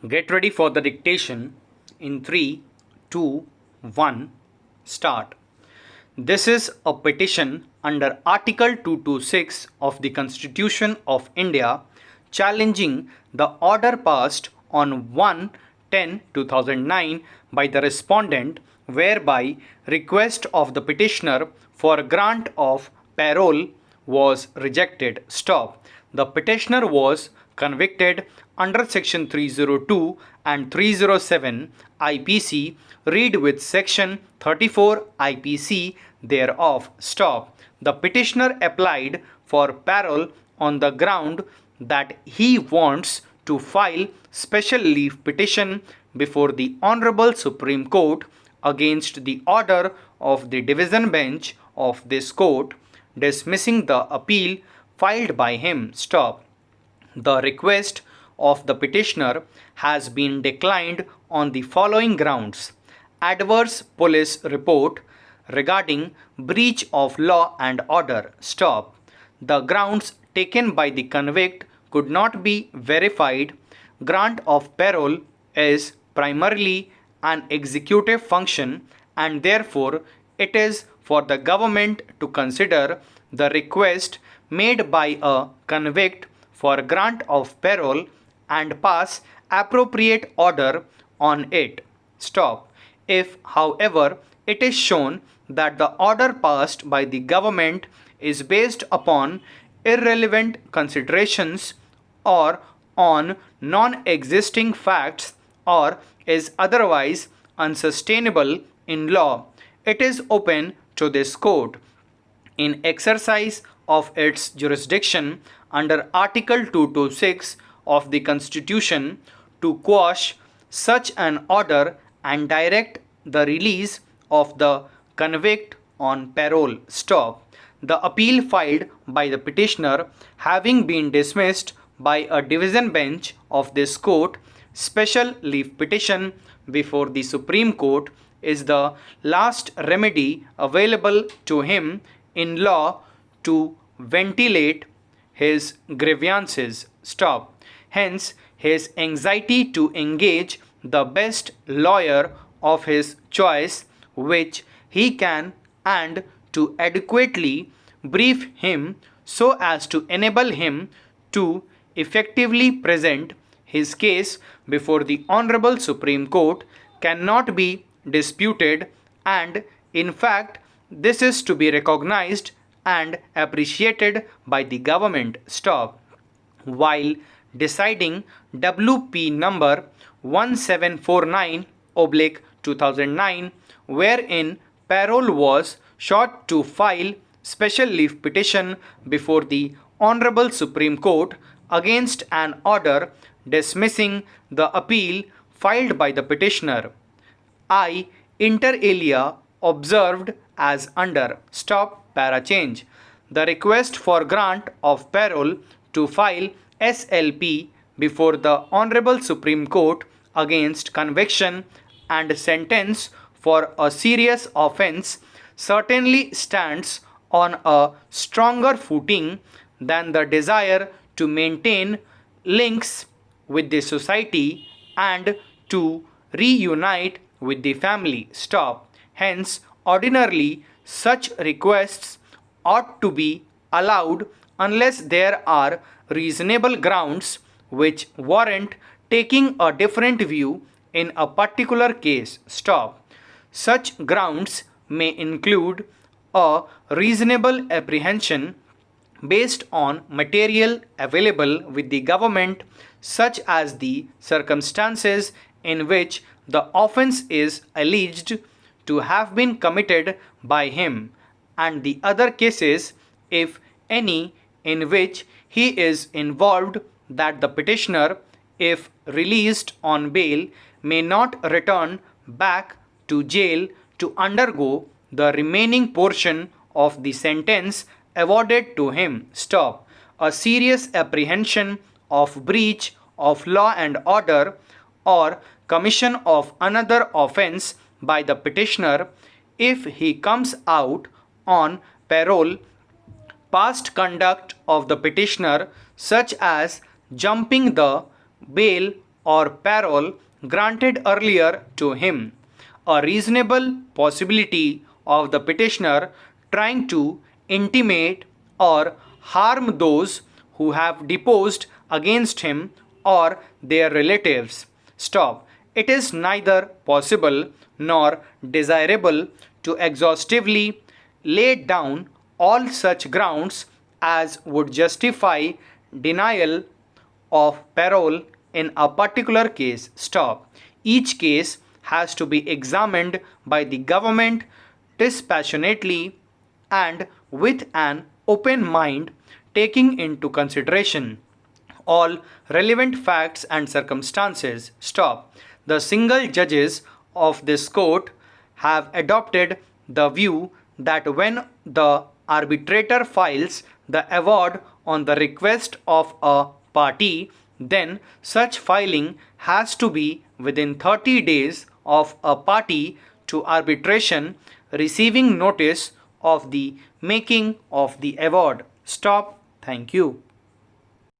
Get ready for the dictation in 3, 2, 1, start. This is a petition under Article 226 of the Constitution of India challenging the order passed on 1/10/2009 by the respondent, whereby request of the petitioner for grant of parole was rejected. Stop. The petitioner was convicted under section 302 and 307 IPC. Read with section 34 IPC thereof. Stop. The petitioner applied for parole on the ground that he wants to file special leave petition before the Honorable Supreme Court against the order of the division bench of this court dismissing the appeal filed by him. Stop. The request of the petitioner has been declined on the following grounds: adverse police report regarding breach of law and order. Stop. The grounds taken by the convict could not be verified. Grant of parole is primarily an executive function, and therefore it is for the government to consider the request made by a convict for grant of parole and pass appropriate order on it. Stop. If, however, it is shown that the order passed by the government is based upon irrelevant considerations or on non-existing facts or is otherwise unsustainable in law, it is open to this court, in exercise of its jurisdiction under Article 226 of the Constitution, to quash such an order and direct the release of the convict on parole. Stop. The appeal filed by the petitioner having been dismissed by a division bench of this court, special leave petition before the Supreme Court is the last remedy available to him in law to ventilate his grievances. Stop. Hence, his anxiety to engage the best lawyer of his choice, which he can, and to adequately brief him so as to enable him to effectively present his case before the Honorable Supreme Court cannot be disputed, and in fact this is to be recognized and appreciated by the government. Stop. While deciding WP number 1749/2009, wherein parole was sought to file special leave petition before the Honorable Supreme Court against an order dismissing the appeal filed by the petitioner, I, inter alia, observed as under. Stop. Para change. The request for grant of parole to file SLP before the Honorable Supreme Court against conviction and sentence for a serious offence certainly stands on a stronger footing than the desire to maintain links with the society and to reunite with the family. Stop. Hence, ordinarily, such requests ought to be allowed unless there are reasonable grounds which warrant taking a different view in a particular case. Stop. Such grounds may include a reasonable apprehension based on material available with the government, such as the circumstances in which the offence is alleged to have been committed by him, and the other cases, if any, in which he is involved, that the petitioner, if released on bail, may not return back to jail to undergo the remaining portion of the sentence awarded to him. Stop. A serious apprehension of breach of law and order or commission of another offence by the petitioner, if he comes out on parole, past conduct of the petitioner, such as jumping the bail or parole granted earlier to him. A reasonable possibility of the petitioner trying to intimidate or harm those who have deposed against him or their relatives. Stop. It is neither possible nor desirable to exhaustively lay down all such grounds as would justify denial of parole in a particular case. Stop. Each case has to be examined by the government dispassionately and with an open mind, taking into consideration all relevant facts and circumstances. Stop. The single judges of this court have adopted the view that when the arbitrator files the award on the request of a party, then such filing has to be within 30 days of a party to arbitration receiving notice of the making of the award. Stop. Thank you.